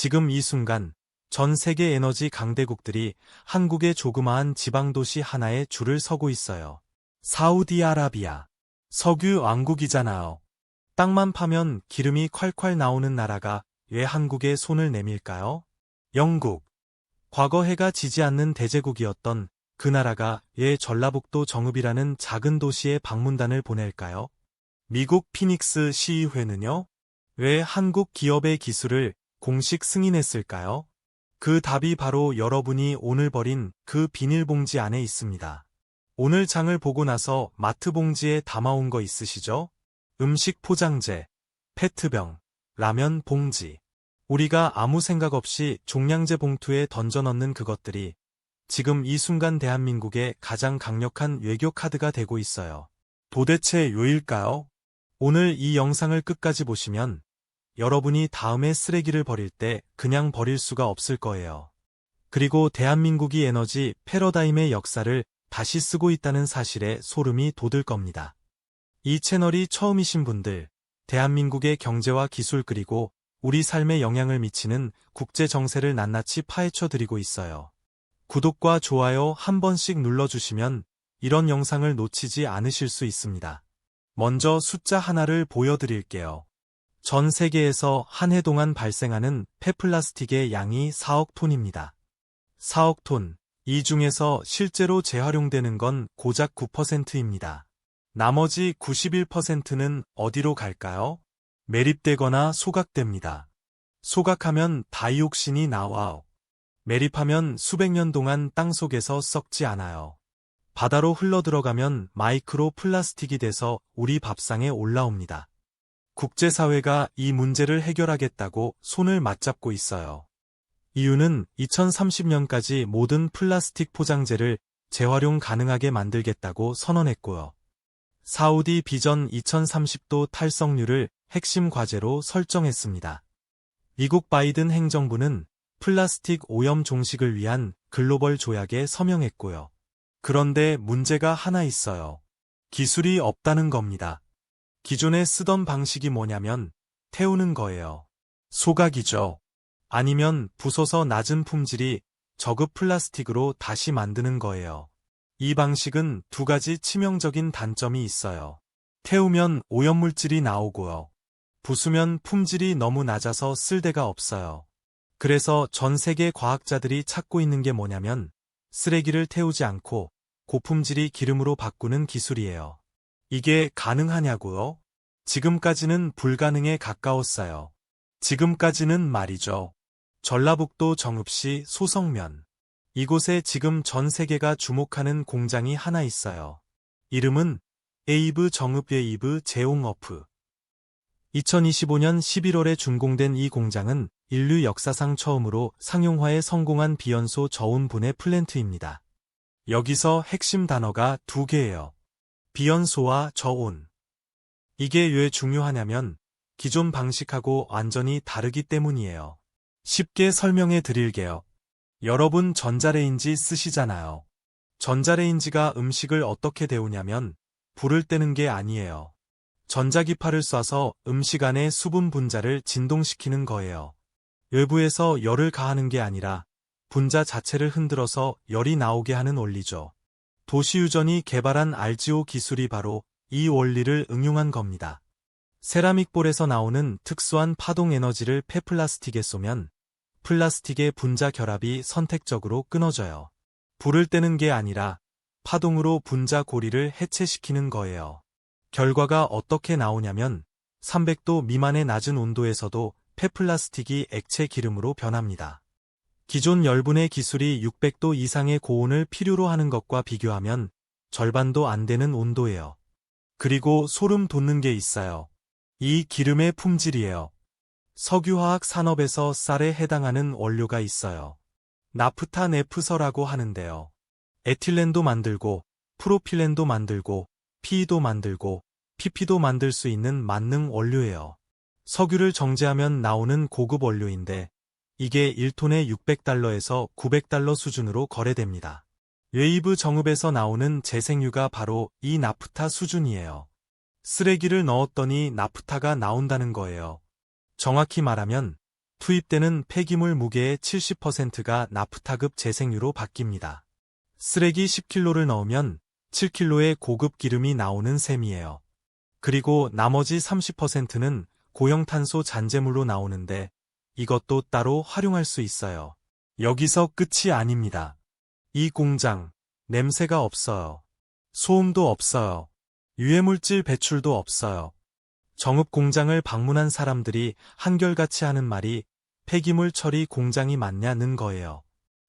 지금 이 순간 전 세계 에너지 강대국들이 한국의 조그마한 지방도시 하나에 줄을 서고 있어요. 사우디아라비아. 석유 왕국이잖아요. 땅만 파면 기름이 콸콸 나오는 나라가 왜 한국에 손을 내밀까요? 영국. 과거 해가 지지 않는 대제국이었던 그 나라가 왜 전라북도 정읍이라는 작은 도시에 방문단을 보낼까요? 미국 피닉스 시의회는요? 왜 한국 기업의 기술을 공식 승인했을까요? 그 답이 바로 여러분이 오늘 버린 그 비닐봉지 안에 있습니다. 오늘 장을 보고 나서 마트 봉지에 담아온 거 있으시죠? 음식 포장재, 페트병, 라면 봉지. 우리가 아무 생각 없이 종량제 봉투에 던져 넣는 그것들이 지금 이 순간 대한민국의 가장 강력한 외교 카드가 되고 있어요. 도대체 왜일까요? 오늘 이 영상을 끝까지 보시면 여러분이 다음에 쓰레기를 버릴 때 그냥 버릴 수가 없을 거예요. 그리고 대한민국이 에너지 패러다임의 역사를 다시 쓰고 있다는 사실에 소름이 돋을 겁니다. 이 채널이 처음이신 분들, 대한민국의 경제와 기술 그리고 우리 삶에 영향을 미치는 국제 정세를 낱낱이 파헤쳐 드리고 있어요. 구독과 좋아요 한 번씩 눌러주시면 이런 영상을 놓치지 않으실 수 있습니다. 먼저 숫자 하나를 보여드릴게요. 전 세계에서 한 해 동안 발생하는 폐플라스틱의 양이 4억 톤입니다. 4억 톤, 이 중에서 실제로 재활용되는 건 고작 9%입니다. 나머지 91%는 어디로 갈까요? 매립되거나 소각됩니다. 소각하면 다이옥신이 나와요. 매립하면 수백 년 동안 땅속에서 썩지 않아요. 바다로 흘러들어가면 마이크로 플라스틱이 돼서 우리 밥상에 올라옵니다. 국제사회가 이 문제를 해결하겠다고 손을 맞잡고 있어요. 이유는 2030년까지 모든 플라스틱 포장재를 재활용 가능하게 만들겠다고 선언했고요. 사우디 비전 2030도 달성률을 핵심 과제로 설정했습니다. 미국 바이든 행정부는 플라스틱 오염 종식을 위한 글로벌 조약에 서명했고요. 그런데 문제가 하나 있어요. 기술이 없다는 겁니다. 기존에 쓰던 방식이 뭐냐면 태우는 거예요. 소각이죠. 아니면 부숴서 낮은 품질이 저급 플라스틱으로 다시 만드는 거예요. 이 방식은 두 가지 치명적인 단점이 있어요. 태우면 오염물질이 나오고요. 부수면 품질이 너무 낮아서 쓸 데가 없어요. 그래서 전 세계 과학자들이 찾고 있는 게 뭐냐면 쓰레기를 태우지 않고 고품질이 기름으로 바꾸는 기술이에요. 이게 가능하냐고요? 지금까지는 불가능에 가까웠어요. 지금까지는 말이죠. 전라북도 정읍시 소성면. 이곳에 지금 전 세계가 주목하는 공장이 하나 있어요. 이름은 에이브 정읍 웨이브 제용어프. 2025년 11월에 준공된 이 공장은 인류 역사상 처음으로 상용화에 성공한 비연소 저온 분해 플랜트입니다. 여기서 핵심 단어가 두 개예요. 비연소와 저온. 이게 왜 중요하냐면 기존 방식하고 완전히 다르기 때문이에요. 쉽게 설명해 드릴게요. 여러분 전자레인지 쓰시잖아요. 전자레인지가 음식을 어떻게 데우냐면 불을 떼는 게 아니에요. 전자기파를 쏴서 음식 안의 수분 분자를 진동시키는 거예요. 외부에서 열을 가하는 게 아니라 분자 자체를 흔들어서 열이 나오게 하는 원리죠. 도시유전이 개발한 RGO 기술이 바로 이 원리를 응용한 겁니다. 세라믹볼에서 나오는 특수한 파동 에너지를 폐플라스틱에 쏘면 플라스틱의 분자 결합이 선택적으로 끊어져요. 불을 떼는 게 아니라 파동으로 분자 고리를 해체시키는 거예요. 결과가 어떻게 나오냐면 300도 미만의 낮은 온도에서도 폐플라스틱이 액체 기름으로 변합니다. 기존 열분해 기술이 600도 이상의 고온을 필요로 하는 것과 비교하면 절반도 안 되는 온도예요. 그리고 소름 돋는 게 있어요. 이 기름의 품질이에요. 석유화학 산업에서 쌀에 해당하는 원료가 있어요. 나프타 네프서라고 하는데요. 에틸렌도 만들고 프로필렌도 만들고 PE도 만들고 PP도 만들 수 있는 만능 원료예요. 석유를 정제하면 나오는 고급 원료인데 이게 1톤에 600달러에서 900달러 수준으로 거래됩니다. 웨이브 정읍에서 나오는 재생유가 바로 이 나프타 수준이에요. 쓰레기를 넣었더니 나프타가 나온다는 거예요. 정확히 말하면 투입되는 폐기물 무게의 70%가 나프타급 재생유로 바뀝니다. 쓰레기 10kg를 넣으면 7kg의 고급 기름이 나오는 셈이에요. 그리고 나머지 30%는 고형탄소 잔재물로 나오는데 이것도 따로 활용할 수 있어요. 여기서 끝이 아닙니다. 이 공장, 냄새가 없어요. 소음도 없어요. 유해물질 배출도 없어요. 정읍 공장을 방문한 사람들이 한결같이 하는 말이 폐기물 처리 공장이 맞냐는 거예요.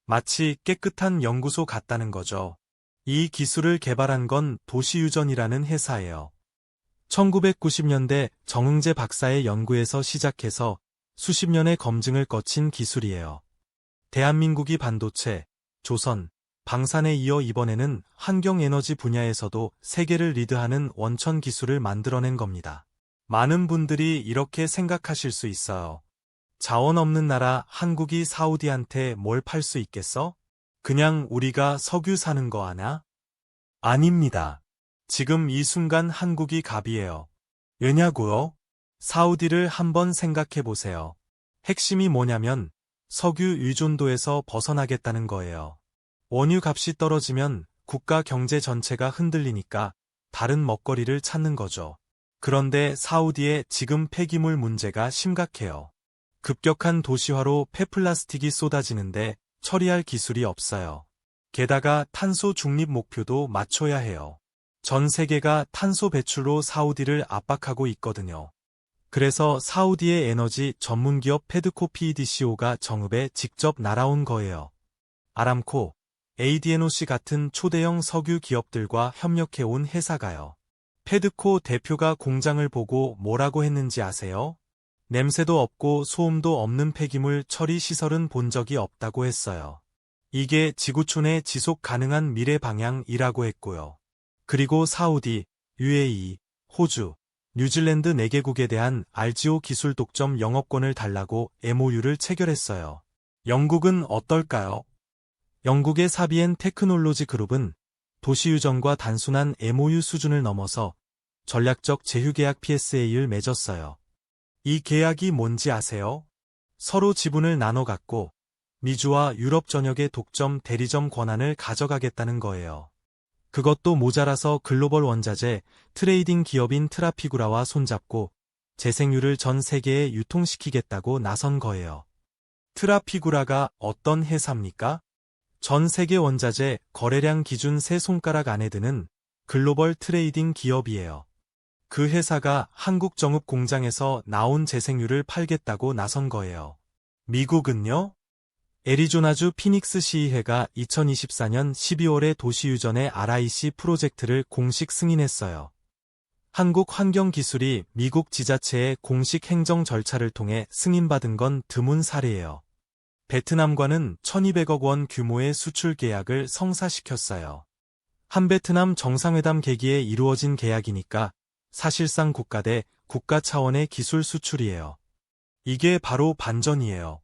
마치 깨끗한 연구소 같다는 거죠. 이 기술을 개발한 건 도시유전이라는 회사예요. 1990년대 정응재 박사의 연구에서 시작해서 수십 년의 검증을 거친 기술이에요. 대한민국이 반도체, 조선, 방산에 이어 이번에는 환경에너지 분야에서도 세계를 리드하는 원천 기술을 만들어낸 겁니다. 많은 분들이 이렇게 생각하실 수 있어요. 자원 없는 나라 한국이 사우디한테 뭘 팔 수 있겠어? 그냥 우리가 석유 사는 거 아냐? 아닙니다. 지금 이 순간 한국이 갑이에요. 왜냐고요? 사우디를 한번 생각해 보세요. 핵심이 뭐냐면 석유 의존도에서 벗어나겠다는 거예요. 원유 값이 떨어지면 국가 경제 전체가 흔들리니까 다른 먹거리를 찾는 거죠. 그런데 사우디의 지금 폐기물 문제가 심각해요. 급격한 도시화로 폐플라스틱이 쏟아지는데 처리할 기술이 없어요. 게다가 탄소 중립 목표도 맞춰야 해요. 전 세계가 탄소 배출로 사우디를 압박하고 있거든요. 그래서 사우디의 에너지 전문기업 패드코 PEDCO가 정읍에 직접 날아온 거예요. 아람코, ADNOC 같은 초대형 석유 기업들과 협력해온 회사가요. 패드코 대표가 공장을 보고 뭐라고 했는지 아세요? 냄새도 없고 소음도 없는 폐기물 처리 시설은 본 적이 없다고 했어요. 이게 지구촌의 지속 가능한 미래 방향이라고 했고요. 그리고 사우디, UAE, 호주, 뉴질랜드 4개국에 대한 RGO 기술 독점 영업권을 달라고 MOU를 체결했어요. 영국은 어떨까요? 영국의 사비엔 테크놀로지 그룹은 도시유전과 단순한 MOU 수준을 넘어서 전략적 제휴계약 PSA를 맺었어요. 이 계약이 뭔지 아세요? 서로 지분을 나눠 갖고 미주와 유럽 전역의 독점 대리점 권한을 가져가겠다는 거예요. 그것도 모자라서 글로벌 원자재 트레이딩 기업인 트라피구라와 손잡고 재생유를 전 세계에 유통시키겠다고 나선 거예요. 트라피구라가 어떤 회사입니까? 전 세계 원자재 거래량 기준 3손가락 안에 드는 글로벌 트레이딩 기업이에요. 그 회사가 한국 정읍 공장에서 나온 재생유를 팔겠다고 나선 거예요. 미국은요? 애리조나주 피닉스 시의회가 2024년 12월에 도시유전의 RIC 프로젝트를 공식 승인했어요. 한국 환경기술이 미국 지자체의 공식 행정 절차를 통해 승인받은 건 드문 사례예요. 베트남과는 1200억 원 규모의 수출 계약을 성사시켰어요. 한베트남 정상회담 계기에 이루어진 계약이니까 사실상 국가 대 국가 차원의 기술 수출이에요. 이게 바로 반전이에요.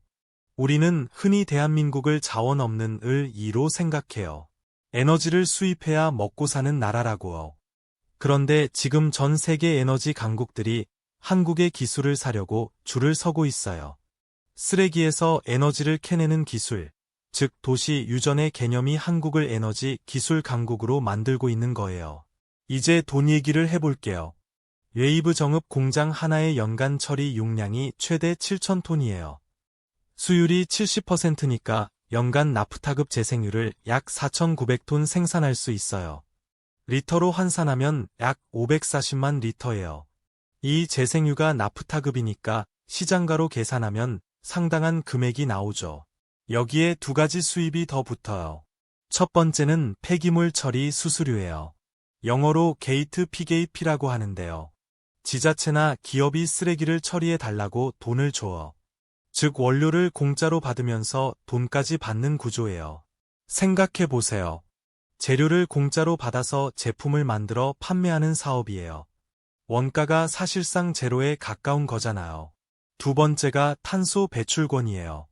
우리는 흔히 대한민국을 자원 없는 을 2로 생각해요. 에너지를 수입해야 먹고 사는 나라라고요. 그런데 지금 전 세계 에너지 강국들이 한국의 기술을 사려고 줄을 서고 있어요. 쓰레기에서 에너지를 캐내는 기술, 즉 도시 유전의 개념이 한국을 에너지 기술 강국으로 만들고 있는 거예요. 이제 돈 얘기를 해볼게요. 웨이브 정읍 공장 하나의 연간 처리 용량이 최대 7,000톤이에요. 수율이 70%니까 연간 나프타급 재생유를 약 4,900톤 생산할 수 있어요. 리터로 환산하면 약 540만 리터예요. 이 재생유가 나프타급이니까 시장가로 계산하면 상당한 금액이 나오죠. 여기에 두 가지 수입이 더 붙어요. 첫 번째는 폐기물 처리 수수료예요. 영어로 게이트 피게이피라고 하는데요. 지자체나 기업이 쓰레기를 처리해 달라고 돈을 줘요. 즉 원료를 공짜로 받으면서 돈까지 받는 구조예요. 생각해 보세요. 재료를 공짜로 받아서 제품을 만들어 판매하는 사업이에요. 원가가 사실상 제로에 가까운 거잖아요. 두 번째가 탄소 배출권이에요.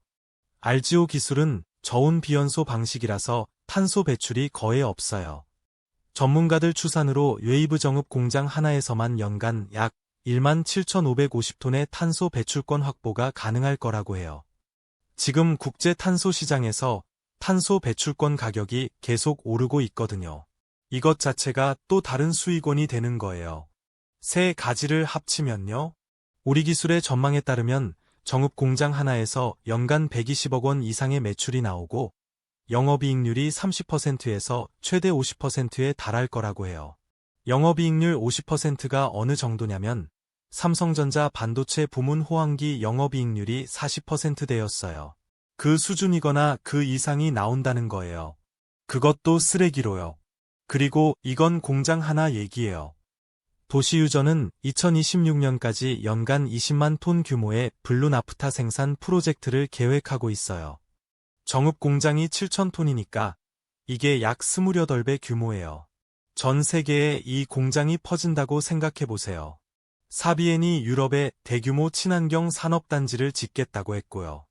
RGO 기술은 저온 비연소 방식이라서 탄소 배출이 거의 없어요. 전문가들 추산으로 웨이브 정읍 공장 하나에서만 연간 약 17,550톤의 탄소 배출권 확보가 가능할 거라고 해요. 지금 국제 탄소 시장에서 탄소 배출권 가격이 계속 오르고 있거든요. 이것 자체가 또 다른 수익원이 되는 거예요. 세 가지를 합치면요. 우리 기술의 전망에 따르면 정읍 공장 하나에서 연간 120억 원 이상의 매출이 나오고 영업이익률이 30%에서 최대 50%에 달할 거라고 해요. 영업이익률 50%가 어느 정도냐면 삼성전자 반도체 부문 호황기 영업이익률이 40%대였어요. 그 수준이거나 그 이상이 나온다는 거예요. 그것도 쓰레기로요. 그리고 이건 공장 하나 얘기예요. 도시유전은 2026년까지 연간 20만 톤 규모의 블루나프타 생산 프로젝트를 계획하고 있어요. 정읍 공장이 7,000톤이니까 이게 약 28배 규모예요. 전 세계에 이 공장이 퍼진다고 생각해보세요. 사비엔이 유럽에 대규모 친환경 산업단지를 짓겠다고 했고요.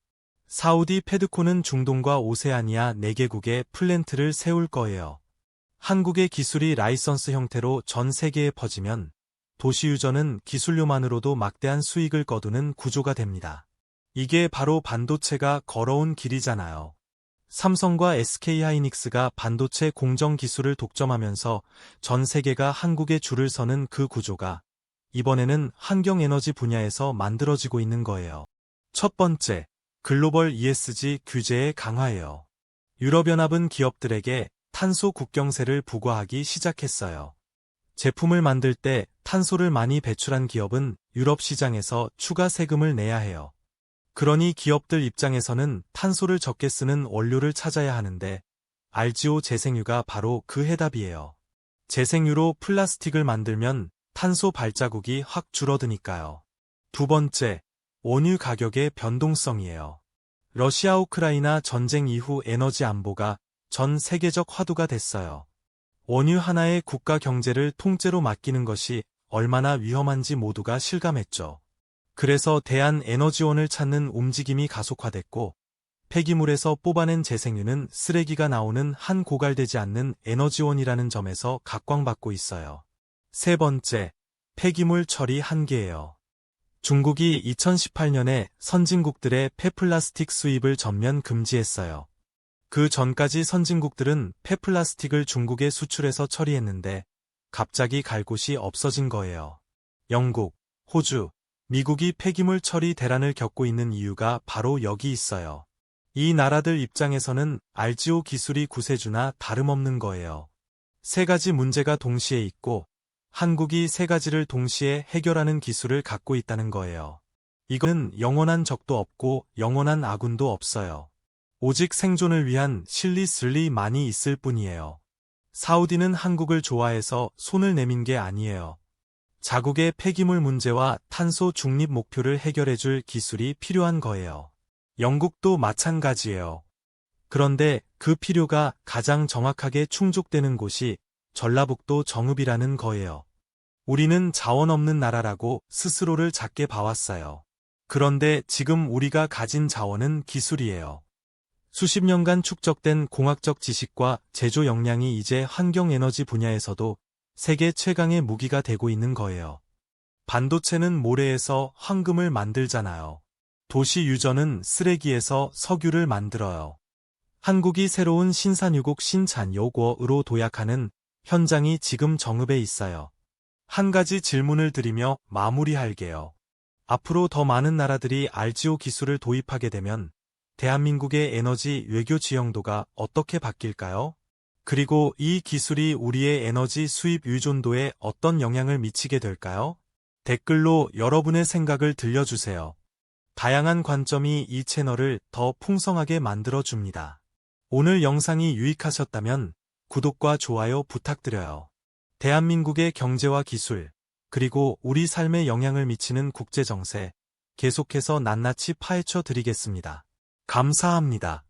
사우디 페드코는 중동과 오세아니아 4개국에 플랜트를 세울 거예요. 한국의 기술이 라이선스 형태로 전 세계에 퍼지면 도시유전은 기술료만으로도 막대한 수익을 거두는 구조가 됩니다. 이게 바로 반도체가 걸어온 길이잖아요. 삼성과 SK하이닉스가 반도체 공정 기술을 독점하면서 전 세계가 한국에 줄을 서는 그 구조가 이번에는 환경에너지 분야에서 만들어지고 있는 거예요. 첫 번째, 글로벌 ESG 규제의 강화예요. 유럽연합은 기업들에게 탄소 국경세를 부과하기 시작했어요. 제품을 만들 때 탄소를 많이 배출한 기업은 유럽 시장에서 추가 세금을 내야 해요. 그러니 기업들 입장에서는 탄소를 적게 쓰는 원료를 찾아야 하는데 RGO 재생유가 바로 그 해답이에요. 재생유로 플라스틱을 만들면 탄소 발자국이 확 줄어드니까요. 두 번째, 원유 가격의 변동성이에요. 러시아 우크라이나 전쟁 이후 에너지 안보가 전 세계적 화두가 됐어요. 원유 하나의 국가 경제를 통째로 맡기는 것이 얼마나 위험한지 모두가 실감했죠. 그래서 대한에너지원을 찾는 움직임이 가속화됐고 폐기물에서 뽑아낸 재생유는 쓰레기가 나오는 한 고갈되지 않는 에너지원이라는 점에서 각광받고 있어요. 세 번째, 폐기물 처리 한계예요. 중국이 2018년에 선진국들의 폐플라스틱 수입을 전면 금지했어요. 그 전까지 선진국들은 폐플라스틱을 중국에 수출해서 처리했는데 갑자기 갈 곳이 없어진 거예요. 영국, 호주, 미국이 폐기물 처리 대란을 겪고 있는 이유가 바로 여기 있어요. 이 나라들 입장에서는 RGO 기술이 구세주나 다름없는 거예요. 세 가지 문제가 동시에 있고 한국이 세 가지를 동시에 해결하는 기술을 갖고 있다는 거예요. 이거는 영원한 적도 없고 영원한 아군도 없어요. 오직 생존을 위한 실리슬리만이 있을 뿐이에요. 사우디는 한국을 좋아해서 손을 내민 게 아니에요. 자국의 폐기물 문제와 탄소 중립 목표를 해결해줄 기술이 필요한 거예요. 영국도 마찬가지예요. 그런데 그 필요가 가장 정확하게 충족되는 곳이 전라북도 정읍이라는 거예요. 우리는 자원 없는 나라라고 스스로를 작게 봐왔어요. 그런데 지금 우리가 가진 자원은 기술이에요. 수십 년간 축적된 공학적 지식과 제조 역량이 이제 환경에너지 분야에서도 세계 최강의 무기가 되고 있는 거예요. 반도체는 모래에서 황금을 만들잖아요. 도시 유전은 쓰레기에서 석유를 만들어요. 한국이 새로운 신산유국 신찬요고로 도약하는 현장이 지금 정읍에 있어요. 한 가지 질문을 드리며 마무리할게요. 앞으로 더 많은 나라들이 RGO 기술을 도입하게 되면 대한민국의 에너지 외교 지형도가 어떻게 바뀔까요? 그리고 이 기술이 우리의 에너지 수입 의존도에 어떤 영향을 미치게 될까요? 댓글로 여러분의 생각을 들려주세요. 다양한 관점이 이 채널을 더 풍성하게 만들어줍니다. 오늘 영상이 유익하셨다면 구독과 좋아요 부탁드려요. 대한민국의 경제와 기술, 그리고 우리 삶에 영향을 미치는 국제정세, 계속해서 낱낱이 파헤쳐 드리겠습니다. 감사합니다.